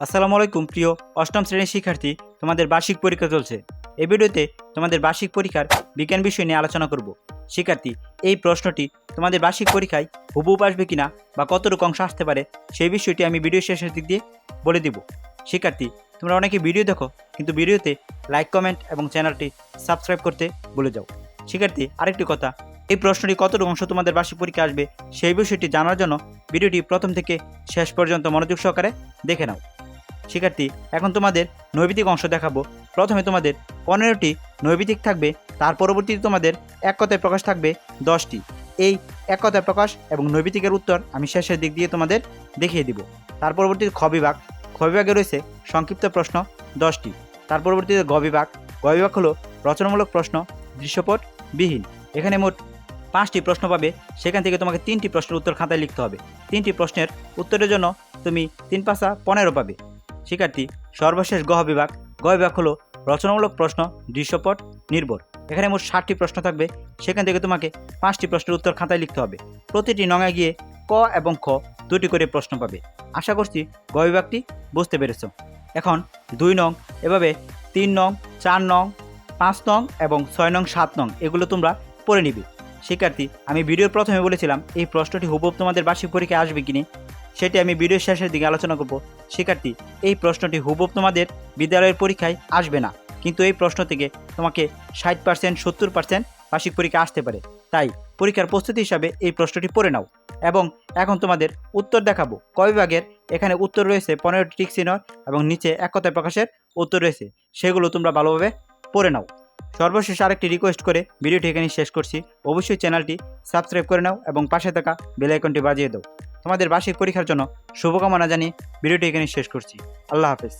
আসসালামু আলাইকুম প্রিয় অষ্টম শ্রেণীর শিক্ষার্থী, তোমাদের বার্ষিক পরীক্ষা চলছে। এই ভিডিওতে তোমাদের বার্ষিক পরীক্ষার বিজ্ঞান বিষয় নিয়ে আলোচনা করব। শিক্ষার্থী, এই প্রশ্নটি তোমাদের বার্ষিক পরীক্ষায় হুবহু আসবে কিনা বা কতটুকু অংশ আসতে পারে সেই বিষয়টি আমি ভিডিও শেষের দিক দিয়ে বলে দিব। শিক্ষার্থী, তোমরা অনেকে ভিডিও দেখো কিন্তু ভিডিওতে লাইক, কমেন্ট এবং চ্যানেলটি সাবস্ক্রাইব করতে ভুলে যাও। শিক্ষার্থী, আরেকটি কথা, এই প্রশ্নটি কতটুকু অংশ তোমাদের বার্ষিক পরীক্ষা আসবে সেই বিষয়টি জানার জন্য ভিডিওটি প্রথম থেকে শেষ পর্যন্ত মনোযোগ সহকারে দেখে নাও। শিক্ষার্থী, এখন তোমাদের নৈবিতিক অংশ দেখাবো। প্রথমে তোমাদের 15টি নৈবিতিক থাকবে, তার পরবর্তীতে তোমাদের এক কথায় প্রকাশ থাকবে 10টি। এই এক কথায় প্রকাশ এবং নৈবিতিকের উত্তর আমি শেষের দিক দিয়ে তোমাদের দেখিয়ে দিব। তার পরবর্তীতে খ বিভাগে রয়েছে সংক্ষিপ্ত প্রশ্ন 10টি। তার পরবর্তীতে গ বিভাগ হলো রচনামূলক প্রশ্ন দৃশ্যপট বিহীন। এখানে মোট 5টি প্রশ্ন পাবে, সেখান থেকে তোমাকে 3টি প্রশ্নের উত্তর খাতায় লিখতে হবে। 3টি প্রশ্নের উত্তরের জন্য তুমি 3 পাশা 15 পাবে। শিক্ষার্থী, সর্বশেষ গ বিভাগ হলো রচনামূলক প্রশ্ন দৃশ্যপট নির্ভর। এখানে মোট 60টি প্রশ্ন থাকবে, সেখান থেকে তোমাকে 5টি প্রশ্নের উত্তর খাতায় লিখতে হবে। প্রতিটি নঙে গিয়ে ক এবং খ 2টি করে প্রশ্ন পাবে। আশা করছি গ বিভাগটি বুঝতে পেরেছ। এখন 2 নং, এভাবে 3 নং, 4 নং, 5 নং এবং 6 নং, 7 নং এগুলো তোমরা পড়ে নিবে। শিক্ষার্থী, আমি ভিডিওর প্রথমে বলেছিলাম এই প্রশ্নটি হুবহু তোমাদের বার্ষিক পরীক্ষায় আসবে কিনা, সেটি আমি ভিডিওর শেষের দিকে আলোচনা করব। শিক্ষার্থী, এই প্রশ্নটি হুবহু তোমাদের বিদ্যালয়ের পরীক্ষায় আসবে না, কিন্তু এই প্রশ্ন থেকে তোমাকে 60%, 70% বার্ষিক পরীক্ষা আসতে পারে। তাই পরীক্ষার প্রস্তুতি হিসাবে এই প্রশ্নটি পড়ে নাও। এবং এখন তোমাদের উত্তর দেখাবো। ক বিভাগের এখানে উত্তর রয়েছে 15টি টিক চিহ্ন এবং নিচে এক কথায় প্রকাশের উত্তর রয়েছে, সেগুলো তোমরা ভালোভাবে পড়ে নাও। সর্বশেষ আরেকটি রিকোয়েস্ট করে ভিডিওটি এখানে শেষ করছি। অবশ্যই চ্যানেলটি সাবস্ক্রাইব করে নাও এবং পাশে থাকা বেল আইকনটি বাজিয়ে দাও। তোমাদের বার্ষিক পরীক্ষার জন্য শুভকামনা জানিয়ে ভিডিওটি এখানে শেষ করছি। আল্লাহ হাফেজ।